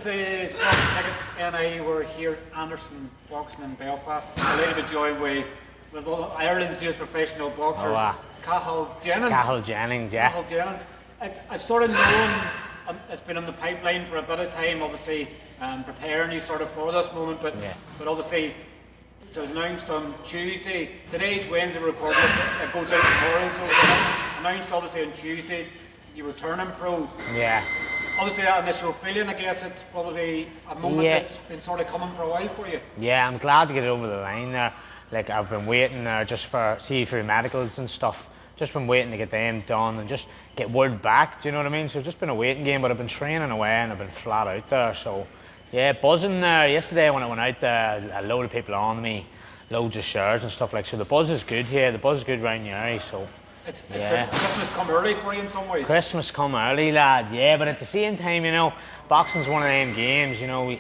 This is Boxing Tickets, and we're here at Anderson Boxing in Belfast. I'm delighted to be joined with Ireland's newest professional boxers, Cathal Jennings. Cathal Jennings, yeah. Cathal Jennings. I've sort of known it's been on the pipeline for a bit of time, obviously, preparing you sort of for this moment, but obviously it was announced on Tuesday. Today's Wednesday recording, it goes out tomorrow, so it was announced obviously on Tuesday that you were turning pro. Yeah. Obviously that initial feeling, I guess it's probably a moment that's been sort of coming for a while for you. Yeah, I'm glad to get it over the line there. Like, I've been waiting there just for medicals and stuff. Just been waiting to get them done and just get word back, do you know what I mean? So it's just been a waiting game, but I've been training away and I've been flat out there. So yeah, buzzing there. Yesterday when I went out there, a load of people on me, loads of shares and stuff like. So the buzz is good here, the buzz is good around Newry, so. It's Christmas come early for you in some ways. Christmas come early, lad, yeah, but at the same time, you know, boxing's one of them games, you know,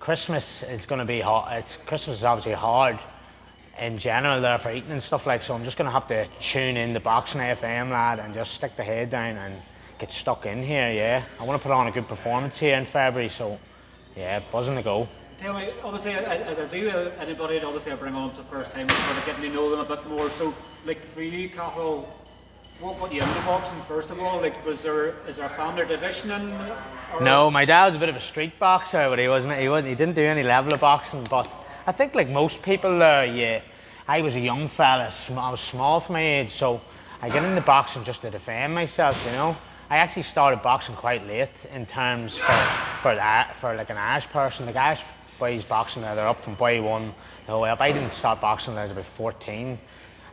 Christmas is going to be hard. Christmas is obviously hard in general there for eating and stuff like, so I'm just going to have to tune in the Boxing FM, lad, and just stick the head down and get stuck in here, yeah. I want to put on a good performance here in February, so yeah, buzzing to go. Tell me, obviously, as I do anybody that obviously I bring on for the first time, sort of getting to know them a bit more, so like for you, Cathal, what got you into boxing first of all? Like, is there a family tradition in? No, my dad was a bit of a street boxer, but he didn't do any level of boxing. But I think like most people there, yeah, I was a young fella, I was small for my age, so I get into boxing just to defend myself, you know. I actually started boxing quite late in terms for like an Irish person. Like Irish boys boxing, they're up from boy one, no way up. I didn't start boxing until I was about 14.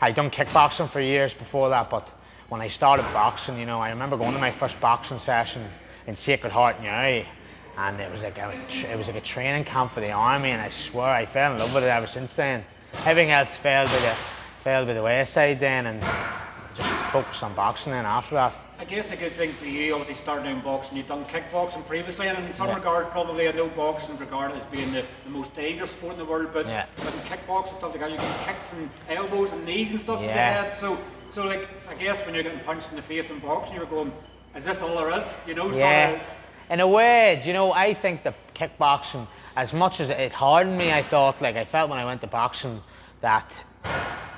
I'd done kickboxing for years before that, but when I started boxing, you know, I remember going to my first boxing session in Sacred Heart, Newry, and it was like a training camp for the army, and I swear I fell in love with it ever since then. Everything else fell by the wayside then, and just focused on boxing then after that. I guess a good thing for you, obviously starting in boxing, you've done kickboxing previously, and in some regards probably I know boxing is regarded as being the most dangerous sport in the world, but in kickboxing stuff like that, you get kicks and elbows and knees and stuff to the head, so like, I guess when you're getting punched in the face in boxing, you're going, is this all there is? You know, sort of. In a way, you know, I think the kickboxing, as much as it hardened me, I felt when I went to boxing that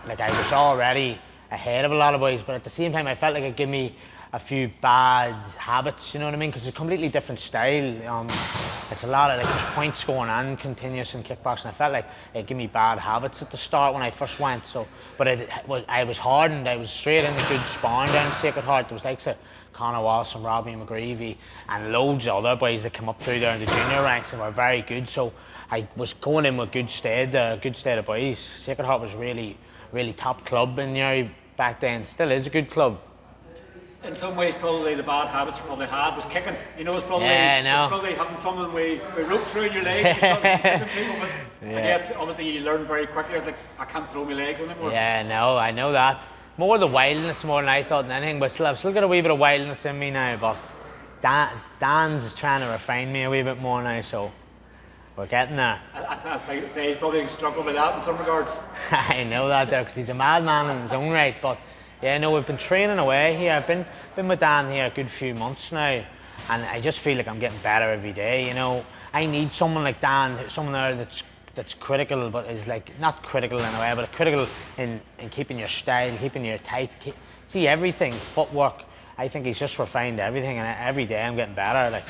like I was already ahead of a lot of boys, but at the same time I felt like it gave me a few bad habits, you know what I mean? Because it's a completely different style. It's a lot of like there's points going on continuous in kickboxing. I felt like it gave me bad habits at the start when I first went. So, but I was hardened. I was straight into good sparring down Sacred Heart. There was like Conor, Wallace and Robbie McGreevy and loads of other boys that came up through there in the junior ranks and were very good. So I was going in with good stead of boys. Sacred Heart was really, really top club in Newry back then. Still is a good club. In some ways, probably the bad habits you probably had was kicking. You know, it's probably having someone with ropes around your legs and stuff, kicking people. But I guess obviously you learn very quickly. It's like I can't throw my legs anymore. Yeah, no, I know that. More the wildness more than I thought than anything. But I've still got a wee bit of wildness in me now. But Dan's trying to refine me a wee bit more now, so we're getting there. I think he's probably struggling with that in some regards. I know that there, because he's a madman in his own right. But yeah, no, we've been training away here. I've been with Dan here a good few months now, and I just feel like I'm getting better every day. You know, I need someone like Dan, someone there that's critical, but is like not critical in a way, but critical in keeping your style, keeping your tight, see everything, footwork. I think he's just refined everything, and every day I'm getting better. Like.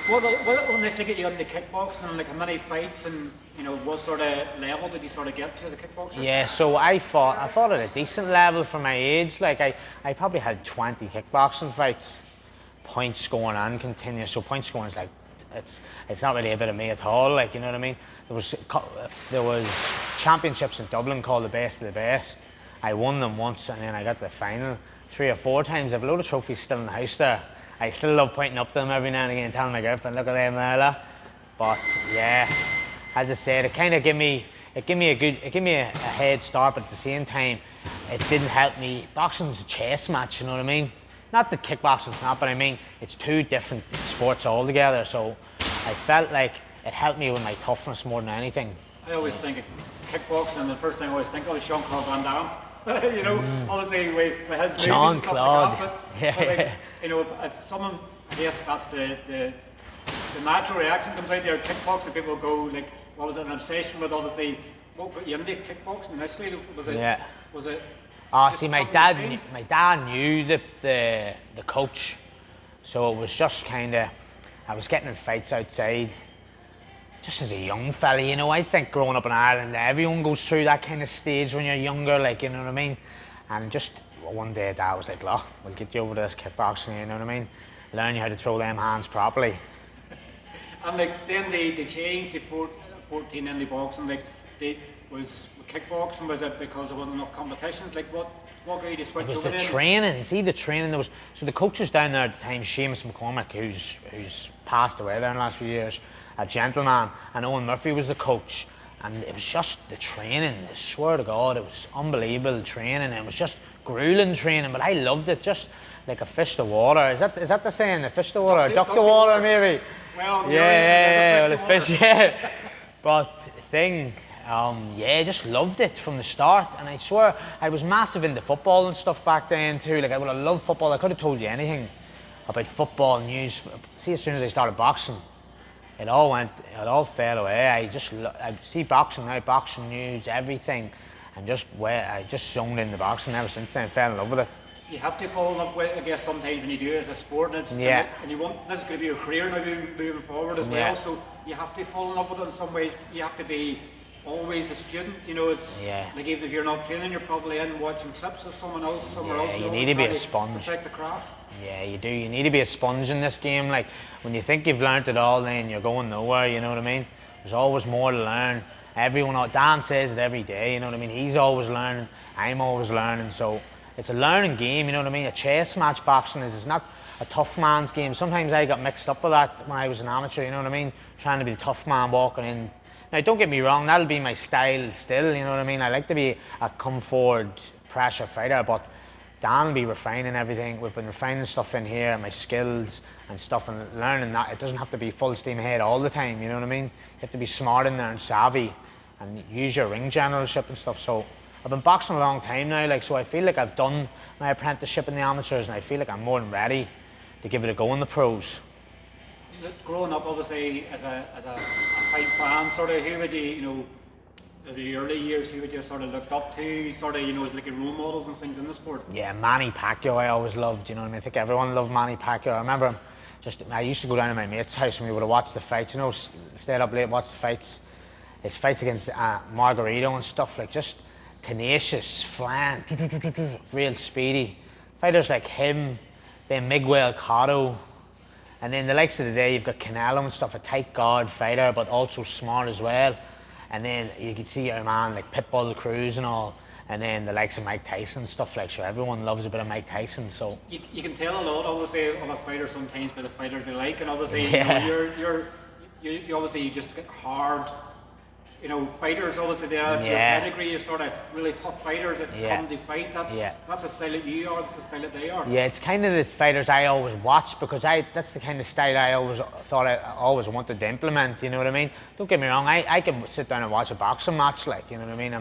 What initially get you into kickboxing, and like how many fights, and you know what sort of level did you sort of get to as a kickboxer? Yeah, so I fought at a decent level for my age. Like I probably had 20 kickboxing fights, points going on continuous. So points scoring is like it's not really a bit of me at all. Like, you know what I mean? There was championships in Dublin called the Best of the Best. I won them once, and then I got to the final 3 or 4 times. I have a load of trophies still in the house there. I still love pointing up to them every now and again, telling my girlfriend, look at them there. But yeah, as I said, it kind of gave me a head start, but at the same time, it didn't help me. Boxing's a chess match, you know what I mean? Not that kickboxing's not, but I mean, it's 2 different sports altogether. So I felt like it helped me with my toughness more than anything. I always think of kickboxing, and the first thing I always think of is Jean-Claude Van Damme. You know, obviously with his movies and stuff like that, but like, you know, if someone, I guess that's the the natural reaction comes out there. Kickboxing, people go like, what was it, an obsession with obviously, what got you into kickboxing initially? Was it? Yeah. Was it? Oh, see, my dad knew the coach, so it was just kind of, I was getting in fights outside, just as a young fella, you know. I think growing up in Ireland, everyone goes through that kind of stage when you're younger, like, you know what I mean? And just one day Dad was like, look, we'll get you over to this kickboxing, you know what I mean? Learn you how to throw them hands properly. And like then they changed the 14 in the boxing, like was kickboxing, was it because there wasn't enough competitions? Like what got you to switch over? It was the training, see the training there was, so the coaches down there at the time, Seamus McCormick, who's passed away there in the last few years, a gentleman, and Owen Murphy was the coach, and it was just the training, I swear to God, it was unbelievable training, it was just grueling training, but I loved it, just like a fish to water. Is that the saying, a fish to water? Duck to water maybe? Well, yeah, the fish, yeah. But the thing, yeah, I just loved it from the start, and I swear I was massive into football and stuff back then too. Like I would have loved football. I could have told you anything about football news. See, as soon as I started boxing, it all fell away. I see boxing now, boxing news, everything, and I just zoned into boxing ever since then. I fell in love with it. You have to fall in love with it, I guess, sometimes when you do it as a sport, and you want this is going to be your career now moving forward as well. So you have to fall in love with it in some ways. You have to be always a student, you know. It's like even if you're not training, you're probably in watching clips of someone else somewhere else. You need to be a sponge. Perfect the craft. Yeah, you do. You need to be a sponge in this game. Like when you think you've learnt it all, then you're going nowhere. You know what I mean? There's always more to learn. Dan says it every day. You know what I mean? He's always learning. I'm always learning. So it's a learning game. You know what I mean? A chess match boxing is not a tough man's game. Sometimes I got mixed up with that when I was an amateur. You know what I mean? Trying to be the tough man walking in. Now, don't get me wrong. That'll be my style still. You know what I mean? I like to be a come forward pressure fighter, but Dan will be refining everything. We've been refining stuff in here, my skills and stuff, and learning that it doesn't have to be full steam ahead all the time, you know what I mean? You have to be smart in there and savvy and use your ring generalship and stuff. So I've been boxing a long time now, like, so I feel like I've done my apprenticeship in the amateurs, and I feel like I'm more than ready to give it a go in the pros. Growing up, obviously, as a fight fan, sort of, who would you in the early years, who would you sort of looked up to, sort of, as like your role models and things in the sport? Yeah, Manny Pacquiao I always loved, you know what I mean? I think everyone loved Manny Pacquiao. I remember I used to go down to my mate's house and we would have watched the fights, stayed up late, watched the fights. His fights against Margarito and stuff, like just tenacious, flying, real speedy. Fighters like him, then Miguel, Cotto, and then the likes of the day, you've got Canelo and stuff, a tight guard fighter, but also smart as well. And then you can see a man like Pitbull, Cruz and all, and then the likes of Mike Tyson and stuff, like, so everyone loves a bit of Mike Tyson, so. You can tell a lot, obviously, of a fighter sometimes by the fighters they like, and obviously, you obviously just get hard, fighters, obviously, that's your pedigree, you're sort of really tough fighters that come to fight, that's the style that you are, that's the style that they are. Yeah, it's kind of the fighters I always watched, because that's the kind of style I always thought I always wanted to implement, you know what I mean? Don't get me wrong, I can sit down and watch a boxing match, like, you know what I mean?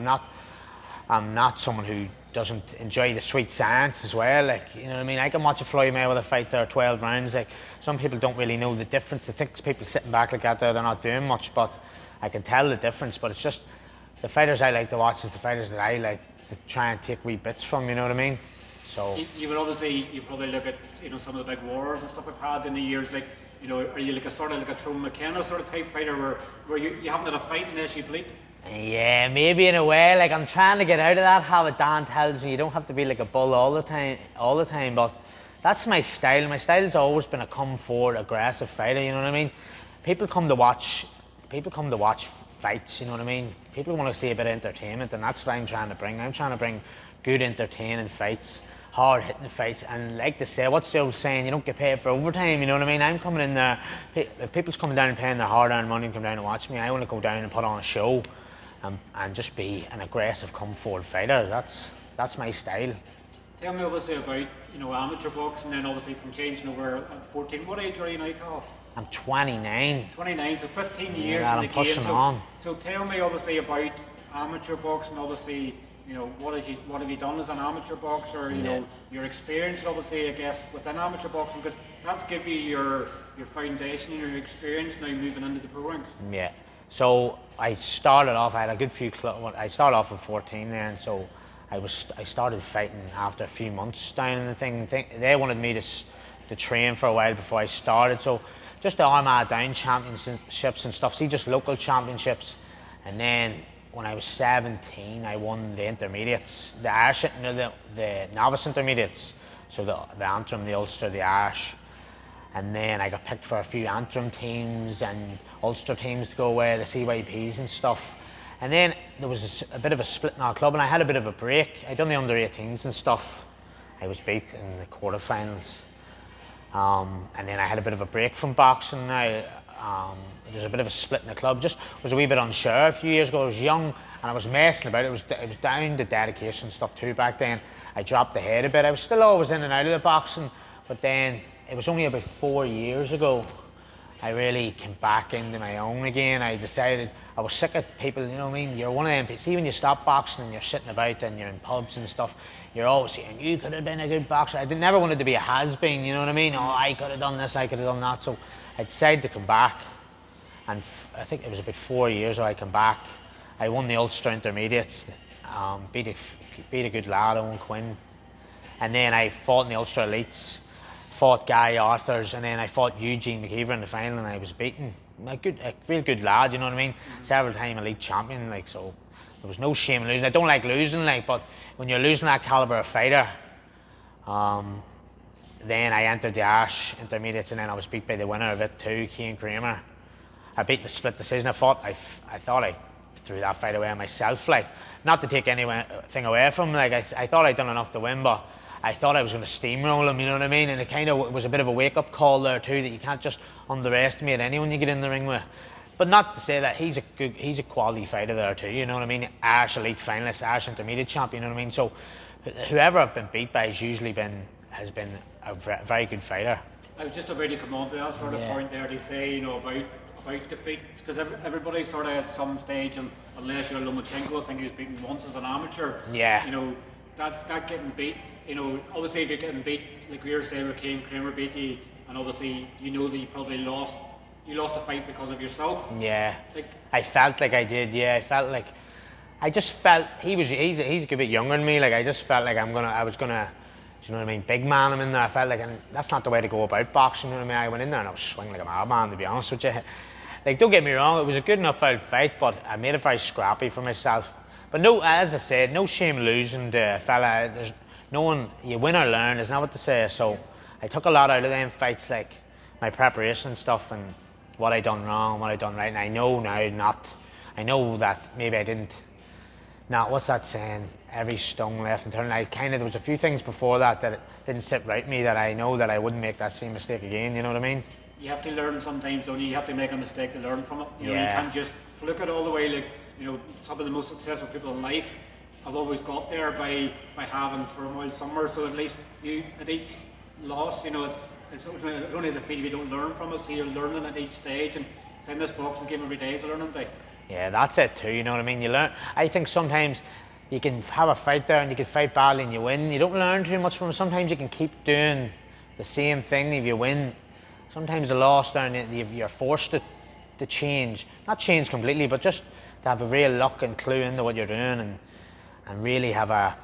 I'm not someone who doesn't enjoy the sweet science as well, like, you know what I mean? I can watch a Floyd Mayweather fight there 12 rounds, like, some people don't really know the difference. They think people sitting back like that there, they're not doing much, but I can tell the difference. But it's just the fighters I like to watch is the fighters that I like to try and take wee bits from, you know what I mean? So you would obviously, you probably look at some of the big wars and stuff we've had in the years, like, are you like a sort of like a Tyrone McKenna sort of type fighter where you haven't had a fight unless you bleed? Yeah, maybe in a way. Like, I'm trying to get out of that habit. Dan tells me you don't have to be like a bull all the time, but that's my style. My style's always been a come forward, aggressive fighter, you know what I mean? People come to watch fights, you know what I mean? People want to see a bit of entertainment, and that's what I'm trying to bring. I'm trying to bring good entertaining fights, hard hitting fights, and like to say, what's the old saying, you don't get paid for overtime, you know what I mean? I'm coming in there, if people's coming down and paying their hard earned money and come down and watch me, I want to go down and put on a show and just be an aggressive come forward fighter. That's my style. Tell me obviously about amateur boxing, and then obviously from changing over at 14. What age are you now, Cathal? I'm 29. 29, so 15 years yeah, in the I'm pushing game. on. So tell me obviously about amateur boxing. Obviously, you know, what have you done as an amateur boxer? You know, your experience, obviously, I guess, within amateur boxing, because that's give you your foundation and your experience now moving into the pro ranks. Yeah. So I started off. I had a good few. I started off at 14 then, so I started fighting after a few months down in the thing. They wanted me to train for a while before I started. So just the Armagh Down championships and stuff. See, just local championships, and then. When I was 17, I won the intermediates, the Irish, the novice intermediates, so the Antrim, the Ulster, the Irish, and then I got picked for a few Antrim teams and Ulster teams to go away, the CYPs and stuff. And then there was a bit of a split in our club, and I had a bit of a break. I'd done the under-18s and stuff. I was beat in the quarterfinals, and then I had a bit of a break from boxing now. There was a bit of a split in the club. Just was a wee bit unsure a few years ago. I was young and I was messing about. It was down to dedication stuff too back then. I dropped the head a bit. I was still always in and out of the boxing, but then it was only about 4 years ago I really came back into my own again. I decided I was sick of people, you know what I mean? You're one of them. See, when you stop boxing and you're sitting about and you're in pubs and stuff, you're always saying, you could have been a good boxer. I never wanted to be a has-been, you know what I mean? Oh, I could have done this, I could have done that. So I decided to come back, and I think it was about 4 years ago I came back. I won the Ulster Intermediates, beat a good lad, Owen Quinn, and then I fought in the Ulster Elites, fought Gary Arthurs, and then I fought Eugene McKeever in the final, and I was beaten. A real good lad, you know what I mean? Several time elite champion, like, so there was no shame in losing. I don't like losing, like, but when you're losing that caliber of fighter, then I entered the Irish Intermediates, and then I was beat by the winner of it too, Cian Kramer. I beat in the split decision. I thought I threw that fight away myself, like, not to take anything away from him, like, I thought I'd done enough to win, but I thought I was going to steamroll him, you know what I mean? And it kind of was a bit of a wake-up call there too, that you can't just underestimate anyone you get in the ring with. But not to say that he's a quality fighter there too, you know what I mean? Irish elite finalist, Irish intermediate champion, you know what I mean? So whoever I've been beat by has usually been a very good fighter. I was just about to come on to that sort of point there to say, you know, about defeat, because everybody sort of at some stage, and unless you're Lomachenko, I think he was beaten once as an amateur. Yeah. You know, that getting beat, you know, obviously if you're getting beat, like we were saying, where Kramer beat you, and obviously you know that you probably lost the fight because of yourself. Yeah. Like, I felt like I did, yeah. I just felt he's a good bit younger than me, like I just felt like I was gonna, do you know what I mean, big man him in there. I felt like, and that's not the way to go about boxing, you know what I mean? I went in there and I was swinging like a madman, to be honest with you. Like, don't get me wrong, it was a good enough fight, but I made it very scrappy for myself. But no, as I said, no shame losing to a fella. There's no one, you win or learn, isn't that what to say? So I took a lot out of them fights, like my preparation and stuff, and what I done wrong, what I done right. And I know now I know that maybe I didn't, what's that saying? Every stone left and turn. There was a few things before that it didn't sit right with me, that I know that I wouldn't make that same mistake again, you know what I mean? You have to learn sometimes, don't you? You have to make a mistake to learn from it. You know, you can't just fluke it all the way. Like, you know, some of the most successful people in life have always got there by having turmoil somewhere. So at least at each loss, you know, it's only a defeat if you don't learn from it. So you're learning at each stage, and it's in this boxing game every day is a learning day. Yeah, that's it too. You know what I mean? You learn. I think sometimes you can have a fight there and you can fight badly and you win. You don't learn too much from it. Sometimes you can keep doing the same thing if you win. Sometimes the loss there, and you're forced to change. Not change completely, but just to have a real look and clue into what you're doing, and really have a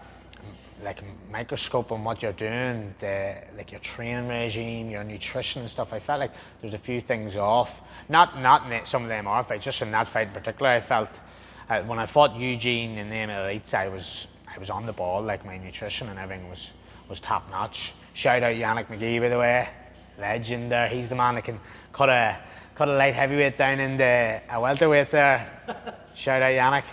microscope on what you're doing, like your training regime, your nutrition and stuff. I felt like there's a few things off. Not in some of them are fights, just in that fight in particular. I felt when I fought Eugene in the elites, I was on the ball. Like, my nutrition and everything was top notch. Shout out Yannick McGee, by the way, legend there. He's the man that can cut a light heavyweight down into a welterweight there. Shout out Yannick.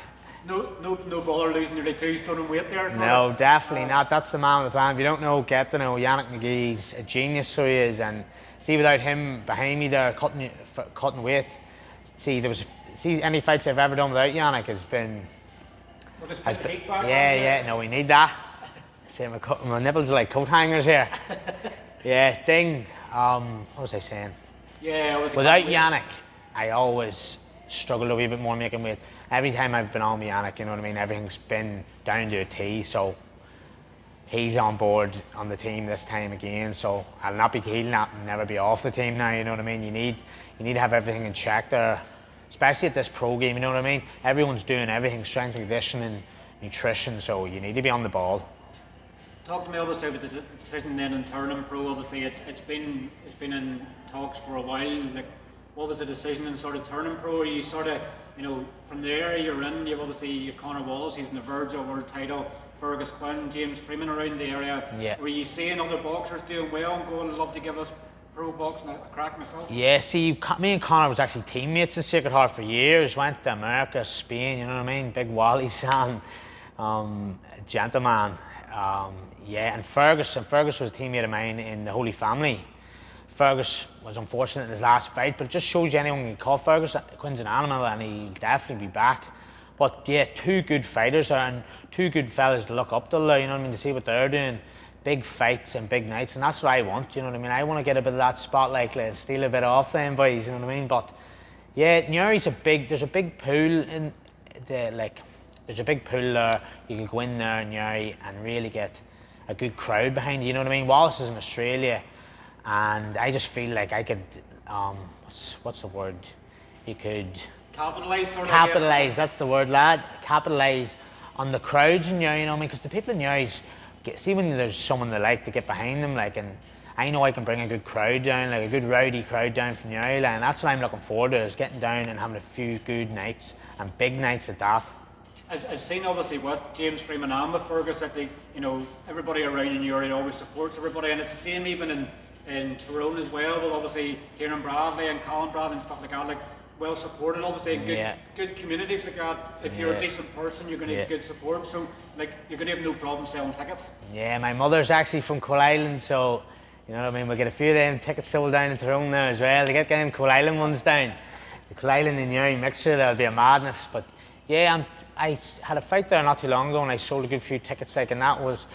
No bother losing nearly 2 stone in weight there. No, definitely not. That's the man with the plan. If you don't know, get to know Yannick McGee's a genius, so he is. And see, without him behind me there cutting weight, any fights I've ever done without Yannick has been. No, we need that. See, my nipples are like coat hangers here. What was I saying? Yeah, without Yannick, I always struggled a wee bit more making weight. every time I've been on with Yannick, you know what I mean, everything's been down to a T, so he's on board on the team this time again, so he'll never be off the team now, you know what I mean. You need to have everything in check there, especially at this pro game, you know what I mean. Everyone's doing everything, strength and conditioning, nutrition, so you need to be on the ball. Talk to me obviously about the decision then in turning pro. Obviously it's been in talks for a while. Like, what was the decision in sort of turning pro? Are you sort of, you know, from the area you're in, you've obviously Conor Wallace, he's on the verge of a world title, Fearghus, Quinn, James Freeman around the area. Yeah. Were you seeing other boxers doing well and going, I'd love to give us pro boxing a crack myself? Yeah, see, me and Conor was actually teammates in Sacred Heart for years. Went to America, Spain, you know what I mean? Big Wallace and gentleman. Yeah, and Fearghus was a teammate of mine in the Holy Family. Fearghus was unfortunate in his last fight, but it just shows you anyone can call Fearghus. Quinn's an animal and he'll definitely be back. But yeah, two good fighters there and two good fellas to look up to, you know what I mean, to see what they're doing. Big fights and big nights, and that's what I want, you know what I mean. I want to get a bit of that spotlight, like, steal a bit off them boys, you know what I mean. But yeah, Newry's there's a big pool in the, like, there's a big pool there. You can go in there in Newry and really get a good crowd behind you know what I mean. Wallace is in Australia, and I just feel like I could, what's the word? You could capitalise, sort of. Capitalise, that's the word, lad. Capitalise on the crowds in Newry, you know what I mean? Because the people in Newry, see when there's someone they like to get behind them, like, and I know I can bring a good crowd down, like a good rowdy crowd down from Newry, and that's what I'm looking forward to, is getting down and having a few good nights, and big nights at that. I've seen obviously with James Freeman and with Fearghus that they, you know, everybody around in Newry always supports everybody, and it's the same even in Tyrone as well. Well, obviously Kieran Bradley and Colin Bradley and stuff like that, like, well supported, obviously in good communities like that. If you're a decent person, you're going to get good support. So, like, you're going to have no problem selling tickets. Yeah, my mother's actually from Coal Island, so you know what I mean. We'll get a few of them tickets sold down in Tyrone there as well. They get them Coal Island ones down. The Coal Island and Newry mixture, that'll be a madness. But yeah, I had a fight there not too long ago, and I sold a good few tickets, like, and that was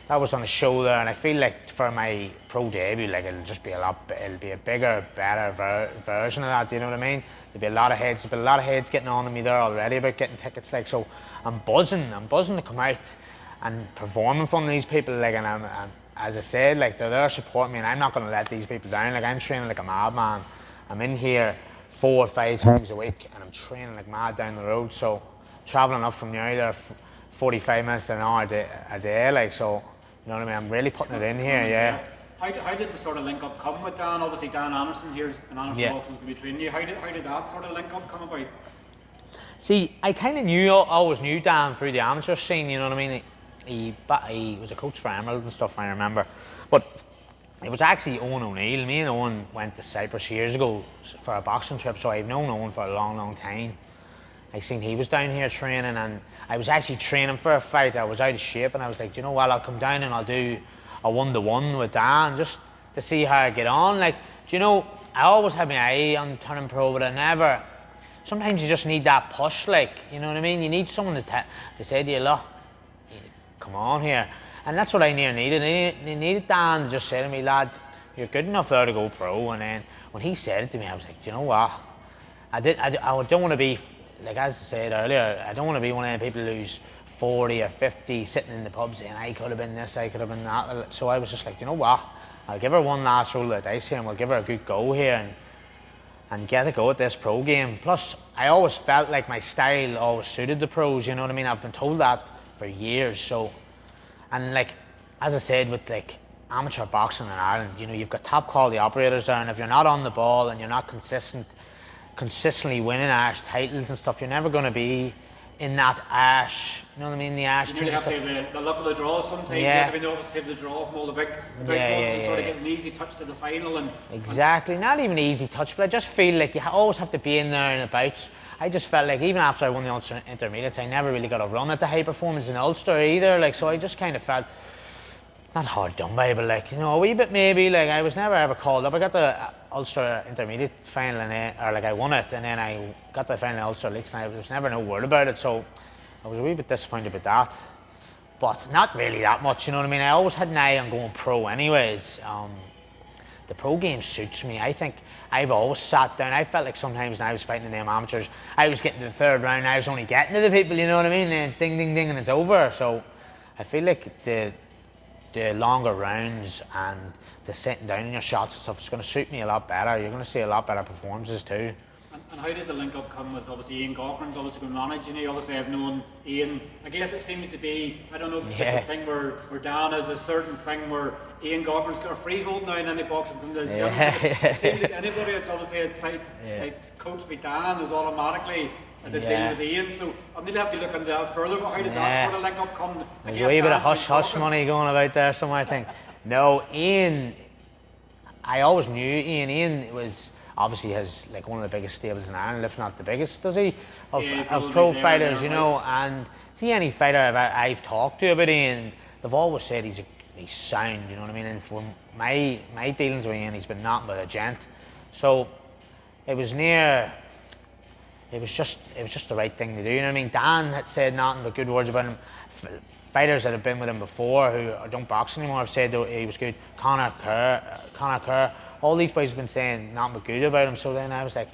on a show there. And I feel like for my pro debut, like, it'll be a bigger, better version of that. You know what I mean? There'll be a lot of heads getting on to me there already about getting tickets, like, so I'm buzzing to come out and perform in front of these people, like, and I'm as I said, like, they're there supporting me, and I'm not going to let these people down. Like, I'm training like a madman. I'm in here 4 or 5 times a week, and I'm training like mad down the road. So travelling up from Newry there 45 minutes to an hour a day, like, so you know what I mean. I'm really putting it in here, yeah. How did the sort of link up come with Dan? Obviously Dan Anderson here, and Anderson Boxing's going to be training you. How did that sort of link up come about? See, I kind of always knew Dan through the amateur scene, you know what I mean. He was a coach for Emerald and stuff, I remember. But it was actually Owen O'Neill. Me and Owen went to Cyprus years ago for a boxing trip, so I've known Owen for a long, long time. I seen he was down here training, and I was actually training for a fight. I was out of shape, and I was like, do you know what, I'll come down and I'll do a 1-to-1 with Dan just to see how I get on. Like, do you know, I always had my eye on turning pro, but I never. Sometimes you just need that push, like, you know what I mean? You need someone to say to you, look, come on here. And that's what I needed. I needed Dan to just say to me, lad, you're good enough there to go pro. And then when he said it to me, I was like, do you know what? I don't want to be, like, as I said earlier, I don't want to be one of the people who's 40 or 50 sitting in the pub saying, I could have been this, I could have been that. So I was just like, you know what? I'll give her one last roll of the dice here, and we'll give her a good go here and get a go at this pro game. Plus, I always felt like my style always suited the pros, you know what I mean? I've been told that for years. So, and like, as I said, with like amateur boxing in Ireland, you know, you've got top quality operators there, and if you're not on the ball and you're not consistently winning Irish titles and stuff, you're never going to be in that Irish, you know what I mean, the Irish team. You really have to have the luck of the draw sometimes. You have to be able to have the draw from all the big ones and sort of get an easy touch to the final. Exactly, not even an easy touch, but I just feel like you always have to be in there and about. I just felt like even after I won the Ulster Intermediates, I never really got a run at the high performance in Ulster either. Like, so I just kind of felt, not hard done by, but like, you know, a wee bit maybe. Like, I was never ever called up. I got the Ulster Intermediate final, or like I won it, and then I got the final Ulster Leagues, and there was never no word about it. So I was a wee bit disappointed about that, but not really that much. You know what I mean? I always had an eye on going pro, anyways. the pro game suits me. I think I've always sat down. I felt like sometimes when I was fighting in them amateurs, I was getting to the third round, I was only getting to the people, you know what I mean? And it's ding, ding, ding, and it's over. So I feel like the longer rounds and the sitting down in your shots and stuff is going to suit me a lot better. You're going to see a lot better performances too. And how did the link up come with obviously Ian Gaughran's obviously been managing you? Obviously I've known Ian, I guess it seems to be, I don't know if it's just a thing where Dan is a certain thing where Ian Gaughran's got a freehold now in any boxing from the gym. It seems like anybody that's obviously it's coached by Dan is automatically as a deal with Ian, so I'll need to have to look into that further, but how did that sort of link up come? There's a wee bit of hush-hush money going about there somewhere, I think. No, Ian, I always knew Ian. Ian was obviously has like one of the biggest stables in Ireland, if not the biggest, does he? Of pro fighters, you know, and see any fighter I've talked to about Ian, they've always said he's sound, you know what I mean? And for my dealings with Ian, he's been nothing but a gent. So it was just the right thing to do, you know what I mean? Dan had said nothing but good words about him. Fighters that have been with him before who don't box anymore have said that he was good. Conor, Kerr, all these boys have been saying nothing but good about him. So then I was like,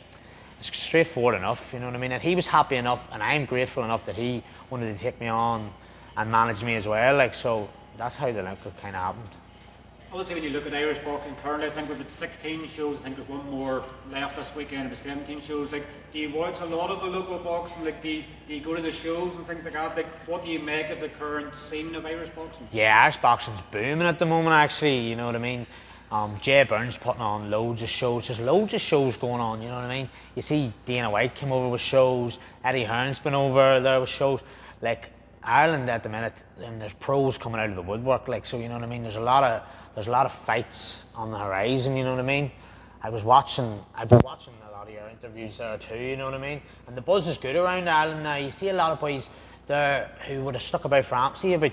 it's straightforward enough, you know what I mean? And he was happy enough, and I'm grateful enough that he wanted to take me on and manage me as well. Like, so that's how the link kind of happened. Obviously, when you look at Irish boxing currently, I think we've had 16 shows. I think there's one more left this weekend with 17 shows. Like, do you watch a lot of the local boxing? Like, do you go to the shows and things like that? Like, what do you make of the current scene of Irish boxing? Yeah, Irish boxing's booming at the moment, actually. You know what I mean? Jay Burns putting on loads of shows. There's loads of shows going on. You know what I mean? You see, Dana White came over with shows. Eddie Hearn's been over there with shows. Like, Ireland at the minute, and there's pros coming out of the woodwork. Like, so you know what I mean? There's a lot of fights on the horizon, you know what I mean? I've been watching a lot of your interviews there too, you know what I mean? And the buzz is good around Ireland now. You see a lot of boys there who would have stuck about for Amity about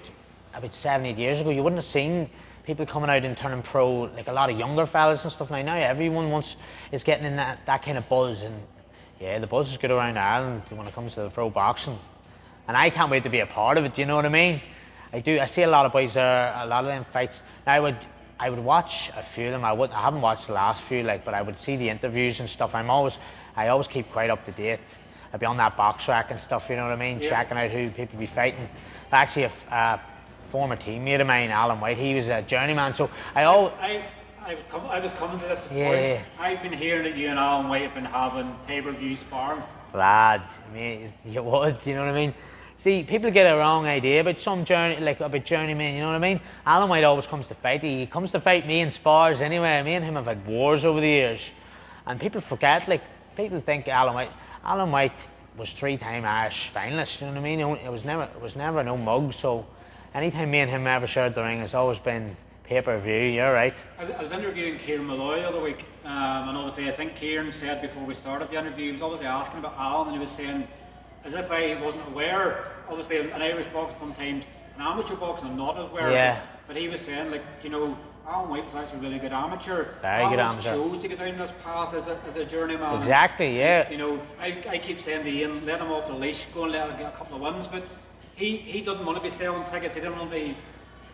7-8 years ago. You wouldn't have seen people coming out and turning pro, like a lot of younger fellas and stuff. Now everyone is getting in that kind of buzz, and yeah, the buzz is good around Ireland when it comes to the pro boxing. And I can't wait to be a part of it, you know what I mean? I see a lot of boys there, a lot of them fights. Now I would watch a few of them. I haven't watched the last few, like, but I would see the interviews and stuff. I always keep quite up to date. I'd be on that box rack and stuff, you know what I mean? Yeah. Checking out who people be fighting. Actually, a former teammate of mine, Alan White, he was a journeyman. So I was coming to this point. I've been hearing that you and Alan White have been having pay-per-view sparring. Lad, I mean, you would, you know what I mean? See, people get a wrong idea about about journeymen, you know what I mean? Alan White always comes to fight. He comes to fight me in spars anyway. Me and him have had wars over the years. And people forget, like, people think Alan White was 3-time Irish finalist, you know what I mean? It was never no mug, so anytime me and him ever shared the ring, it's always been pay-per-view, you're right. I was interviewing Kieran Malloy the other week, and obviously I think Kieran said before we started the interview, he was obviously asking about Alan, and he was saying, as if I wasn't aware, obviously in Irish boxing sometimes, in amateur boxing I'm not as aware, but he was saying, like, you know, Alan White was actually a really good amateur. Very good amateur. chose to get down this path as a journeyman. Exactly, yeah. You know, I keep saying to Ian, let him off the leash, go and let him get a couple of wins, but he doesn't want to be selling tickets, he didn't want to be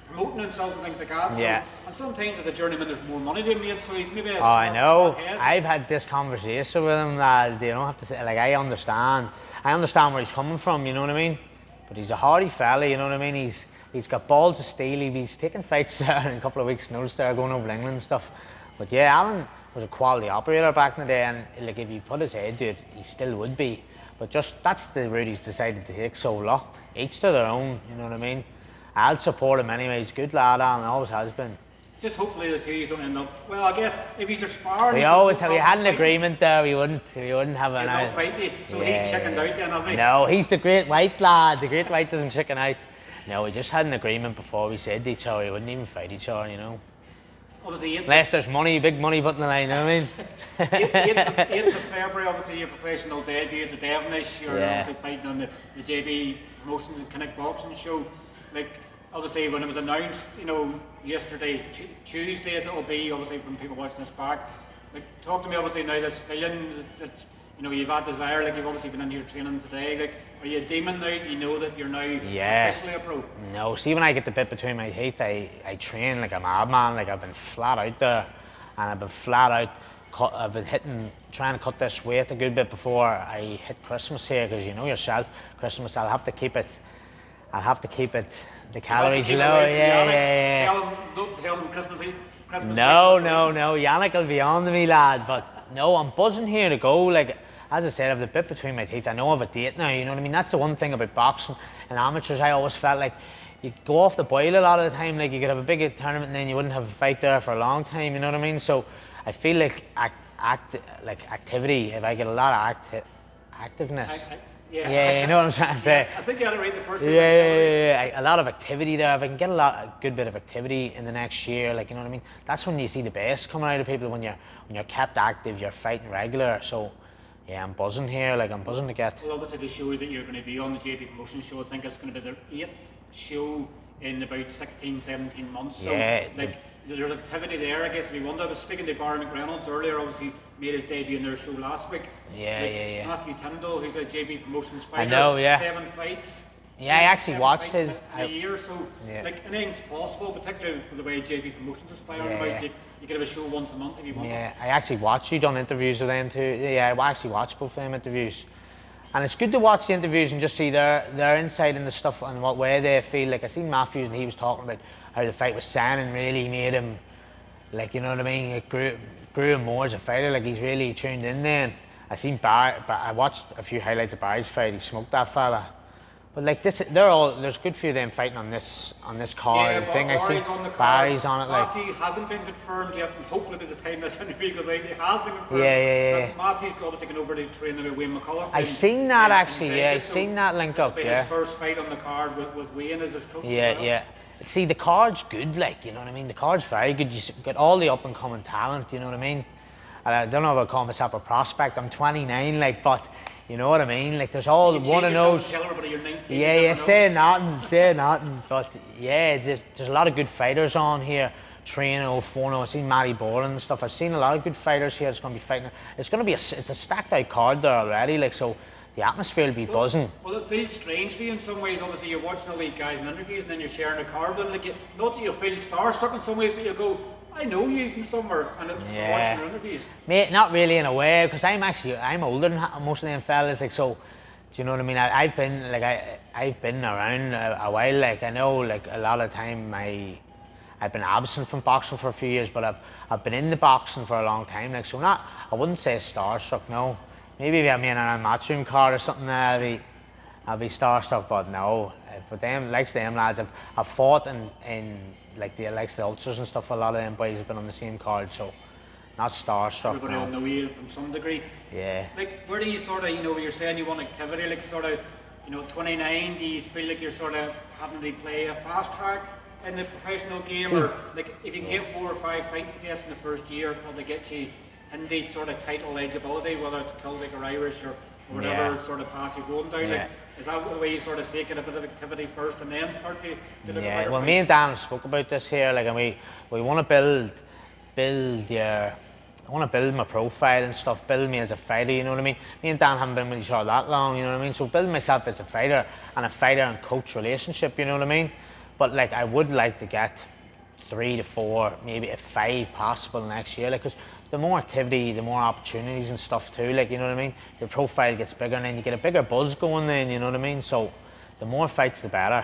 promoting himself and things like that. Yeah. So, and sometimes as a journeyman there's more money to be made, so he's maybe a I know. head. I've had this conversation with him that you don't have to say, like, I understand where he's coming from, you know what I mean? But he's a hardy fella, you know what I mean? He's got balls of steel. He's taking fights in a couple of weeks' notice there, going over to England and stuff. But yeah, Alan was a quality operator back in the day, and like, if he put his head to it, he still would be. But just that's the route he's decided to take. So look, each to their own, you know what I mean? I'll support him anyway. He's a good lad, Alan, always has been. Just hopefully the two don't end up. Well, I guess if he's a sparring. We had an agreement there. We wouldn't have an. He'll not fight you, so he's chickened out then, has he? No, he's the great white lad. The great white doesn't chicken out. No, we just had an agreement before we said to each other we wouldn't even fight each other, you know. Unless there's money, big money put in the line, you know what I mean? 8th of February, obviously your professional debut at the Devenish. You're obviously fighting on the JB Promotions and Kickboxing show. Like, obviously when it was announced, you know, yesterday, Tuesday as it will be, obviously from people watching this back, like, talk to me obviously now this feeling that, you know, you've had desire, like you've obviously been in your training today, like, are you a demon now? Do you know that you're now officially a pro? No, see, when I get the bit between my teeth, I train like a madman, like I've been flat out there. and I've been flat out. I've been trying to cut this weight a good bit before I hit Christmas here, because you know yourself, Christmas I'll have to keep it the calories low. Yeah. Tell them Christmas No, Yannick will be on to me, lad. But no, I'm buzzing here to go. Like, as I said, I have the bit between my teeth. I know I have a date now, you know what I mean? That's the one thing about boxing and amateurs. I always felt like you go off the boil a lot of the time. Like, you could have a big tournament and then you wouldn't have a fight there for a long time, you know what I mean? So I feel like activity, if I get a lot of activeness. Yeah, you know what I'm trying to say. I think you had it right the first time. Yeah. A lot of activity there. If I can get a good bit of activity in the next year, like, you know what I mean? That's when you see the best coming out of people, when you're kept active, you're fighting regular. So yeah, I'm buzzing here. Like, I'm buzzing to get. Well, obviously the show that you're going to be on, the JB Promotion show, I think it's going to be their 8th show in about 16, 17 months. So, yeah, like, there's activity there, I guess. If you wonder, I was speaking to Barry McReynolds earlier, obviously made his debut in their show last week. Yeah. Matthew Tyndall, who's a JB Promotions fighter. I know, yeah. 7 fights. Yeah, I actually watched his. In a year, so like, anything's possible, particularly with the way JB Promotions is firing about. You could have a show once a month if you want. Yeah, I actually watched you done interviews with them too. Yeah, I actually watched both of them interviews. And it's good to watch the interviews and just see their insight in the stuff and what way they feel. Like, I seen Matthews and he was talking about how the fight with Shannon really made him, like, you know what I mean, it grew him more as a fighter. Like, he's really tuned in then. I seen Barry, but I watched a few highlights of Barry's fight. He smoked that fella. But like this, there's a good few of them fighting on this card thing. I see Barry's on it. Like, Matthew hasn't been confirmed yet, and hopefully by the time this interview goes out, he has been confirmed. Yeah. But Matthew's obviously going over to train with Wayne McCullough. I seen that actually. Yeah, I seen that link up. Yeah. His first fight on the card with Wayne as his coach. Yeah. See, the card's good. Like, you know what I mean. The card's very good. You got all the up and coming talent. You know what I mean. I don't know if I call myself a prospect. I'm 29. Like, but. You know what I mean? Like, there's all one of those. Yeah, say nothing. But yeah, there's a lot of good fighters on here. Trino, Forno, I've seen Matty Bourne and stuff. I've seen a lot of good fighters here. It's going to be fighting. It's going to be it's a stacked out card there already. Like, so the atmosphere will be buzzing. Well, it feels strange for you in some ways. Obviously, you're watching all these guys in interviews and then you're sharing a card with them. Like, not that you feel starstruck in some ways, but you go, I know you from somewhere, and it's watching your interviews. Mate, not really in a way, because I'm older than most of them fellas, like, so, do you know what I mean? I've been around a while, like, I know, like, a lot of time I've been absent from boxing for a few years, but I've been in the boxing for a long time, like, so I wouldn't say starstruck, no. Maybe if I'm in a matchroom card or something, I'll be starstruck, but no. But them, likes them lads, I've fought in like the likes of the ultras and stuff. A lot of them boys have been on the same card, so not starstruck. Everybody will know you from some degree. Yeah. Like, where do you sort of, you know, you're saying you want activity, like, sort of, you know, 29, do you feel like you're sort of having to play a fast track in the professional game? Or, like, if you can get 4 or 5 fights, I guess, in the first year, it'll probably get you indeed sort of title eligibility, whether it's Celtic or Irish or whatever sort of path you're going down. Like, is that the way you sort of say get a bit of activity first and then start to look at your well, fights? me and Dan spoke about this here, like, and we want to I want to build my profile and stuff, build me as a fighter, you know what I mean? Me and Dan haven't been with each other that long, you know what I mean? So build myself as a fighter and coach relationship, you know what I mean? But like, I would like to get 3 to 4, maybe 5 possible next year, like, because the more activity, the more opportunities and stuff too, like, you know what I mean? Your profile gets bigger and then you get a bigger buzz going then, you know what I mean? So the more fights, the better.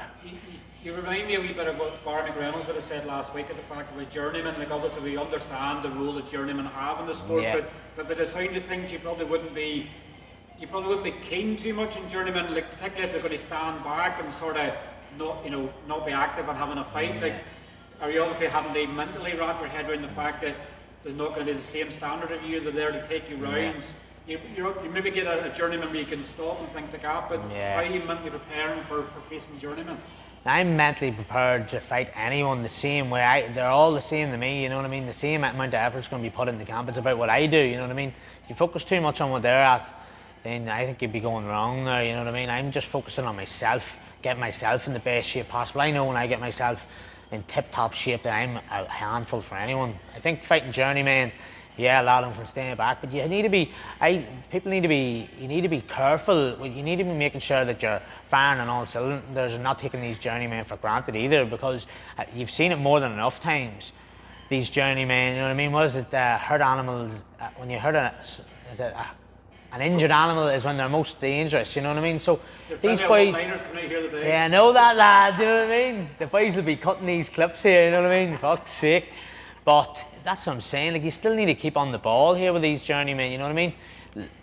You remind me a wee bit of what Barry McReynolds would have said last week at the fact about journeymen. Like, obviously we understand the role that journeymen have in the sport, but by the sound of things, you probably wouldn't be keen too much in journeymen, like, particularly if they're going to stand back and sort of not be active and having a fight. Like, are you obviously having to mentally wrap your head around the fact that there's not going to be the same standard of you, they're there to take you rounds. You maybe get a journeyman where you can stop and things like that, but how are you mentally preparing for facing journeymen? I'm mentally prepared to fight anyone the same way. They're all the same to me, you know what I mean? The same amount of effort's going to be put in the camp. It's about what I do, you know what I mean? If you focus too much on what they're at, then I think you'd be going wrong there, you know what I mean? I'm just focusing on myself, getting myself in the best shape possible. I know when I get myself in tip-top shape that I'm a handful for anyone. I think fighting journeymen, a lot of them can stand back, but you need to be, you need to be careful. You need to be making sure that you're firing on all cylinders and not taking these journeymen for granted either, because you've seen it more than enough times. these journeymen, you know what I mean? What is it, hurt animals, when you hurt an injured animal is when they're most dangerous, you know what I mean? So these boys, yeah, I know that, lad, you know what I mean? The boys will be cutting these clips here, you know what I mean? Fuck's sake. But that's what I'm saying, like you still need to keep on the ball here with these journeymen, you know what I mean?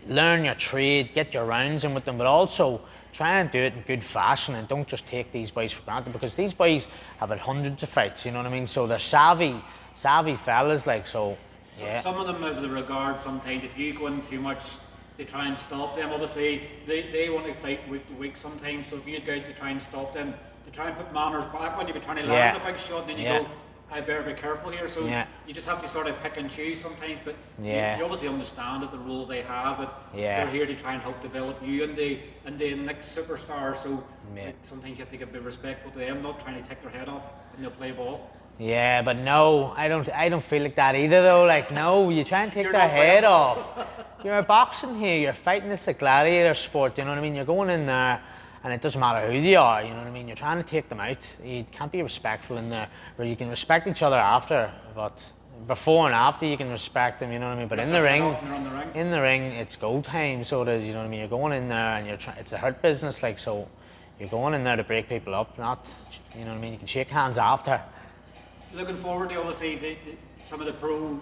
Learn your trade, get your rounds in with them, but also try and do it in good fashion and don't just take these boys for granted, because these boys have had hundreds of fights, you know what I mean? So they're savvy fellas, like, so, yeah. Some of them have the regard sometimes, if you go in too much, they try and stop them. Obviously, they want to fight week to week sometimes, so if you go out to try and stop them, to try and put manners back when you be trying to land a big shot, and then you go, I better be careful here. So you just have to sort of pick and choose sometimes, but you obviously understand that the role they have, that they're here to try and help develop you and the next superstar, so sometimes you have to get a bit respectful to them, not trying to take their head off when they play ball. Yeah, but no, I don't feel like that either though. Like, no, you try and take their head off. You're boxing here, you're fighting, it's a gladiator sport, you know what I mean? You're going in there and it doesn't matter who they are, you know what I mean? You're trying to take them out. You can't be respectful in there, or you can respect each other after, but before and after you can respect them, you know what I mean? But in the ring, it's go time, so it is, you know what I mean? You're going in there and it's a hurt business, like, so you're going in there to break people up, not, you know what I mean? You can shake hands after. Looking forward to obviously some of the pro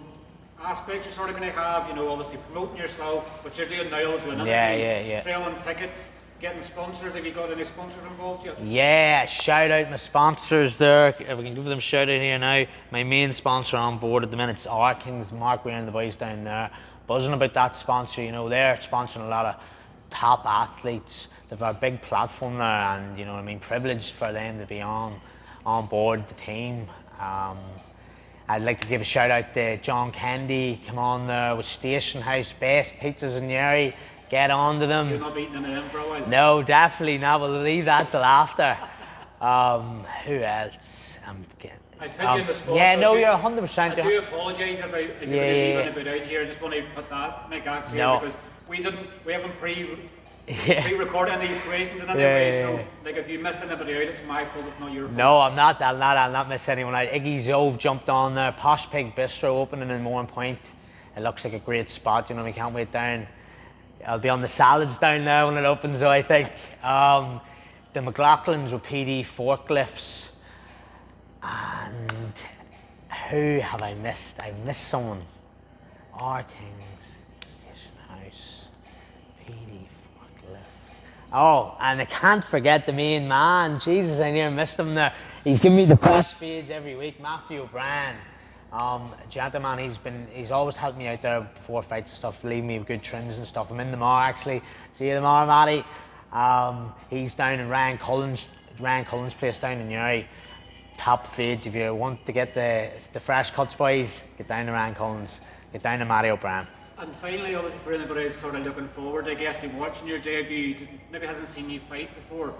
aspects you're sort of going to have, you know, obviously promoting yourself, what you're doing now as well, selling tickets, getting sponsors. Have you got any sponsors involved yet? Yeah, shout out my sponsors there. If we can give them a shout out here now. My main sponsor on board at the minute is our Kings, Mark Weir and the boys down there. Buzzing about that sponsor, you know, they're sponsoring a lot of top athletes. They've got a big platform there, and you know what I mean, privileged for them to be on board the team. I'd like to give a shout out to John Kennedy, come on there with Station House, best pizzas in Newry, get on to them. You're not eating any of them for a while? No, definitely not, we'll leave that till after. Who else? I put you in the spot. Yeah, so no, you're 100%. I do apologise if you're going to leave anybody out here. I just want to put that, make that clear, because we haven't pre-recording these questions in any way, so like if you miss anybody out, it's my fault, it's not your fault. No, I'll not miss anyone out. Iggy Zove jumped on there, Posh Pig Bistro opening in Mourne Point. It looks like a great spot, you know, we can't wait down. I'll be on the salads down there when it opens, so I think. The McLaughlins with PD forklifts. And who have I missed? I missed someone. Our Kings, Station House, PD. Oh, and I can't forget the main man. Jesus, I near missed him there. He's giving me the fresh feeds every week, Matthew O'Brien. Gentleman, he's always helped me out there before fights and stuff, leaving me with good trims and stuff. I'm in the Mar actually. See you tomorrow, Matty. He's down in Ryan Cullen's place down in Newry. Top feeds. If you want to get the fresh cuts, boys, get down to Ryan Cullen's. Get down to Matty O'Brien. And finally, obviously, for anybody who's sort of looking forward, I guess, to watching your debut, maybe hasn't seen you fight before,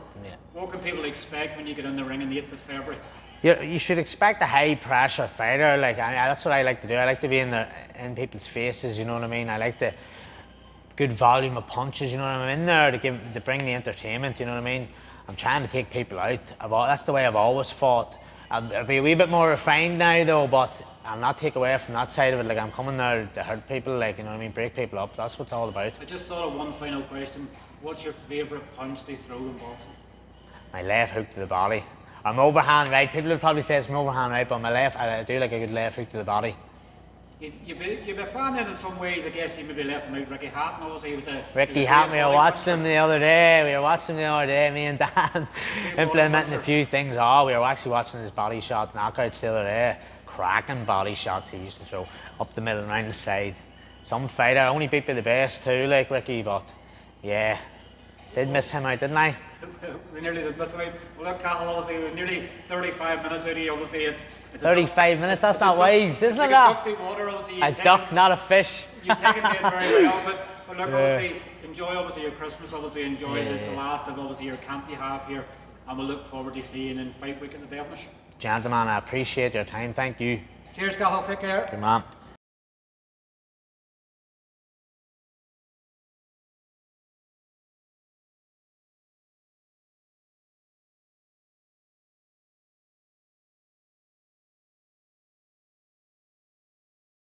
what can people expect when you get in the ring on the 8th of February? You should expect a high-pressure fighter. Like, that's what I like to do. I like to be in people's faces, you know what I mean? I like the good volume of punches, you know what I mean? I'm in there to bring the entertainment, you know what I mean? I'm trying to take people out. That's the way I've always fought. I'll be a wee bit more refined now, though, but I'll not take away from that side of it. Like, I'm coming there to hurt people, like, you know what I mean, break people up. That's what it's all about. I just thought of one final question. What's your favourite punch to throw in boxing? My left hook to the body. I'm overhand right. People would probably say it's my overhand right, but my left, I do like a good left hook to the body. You'd be a fan then in some ways, I guess. You maybe left him out. Ricky Hatton, obviously, was a Ricky Hatton, we were watching him the other day. Me and Dan, implementing a few things. We were actually watching his body shot knockouts the other day. Cracking body shots he used to throw up the middle and around the side. Some fighter, only beat by the best too, like Ricky, but yeah, did miss him out, didn't I? We nearly did miss him out. Well, look, Cathal, obviously, we're nearly 35 minutes out of you. Obviously, it's 35 minutes, that's not wise, isn't it? A duck, not a fish. You've taken it very well, but look, obviously, enjoy your Christmas, obviously, enjoy the last of obviously your camp you have here, and we'll look forward to seeing you in fight week at the Devenish. Gentlemen, I appreciate your time, thank you. Cheers, Cathal, take care. Good man.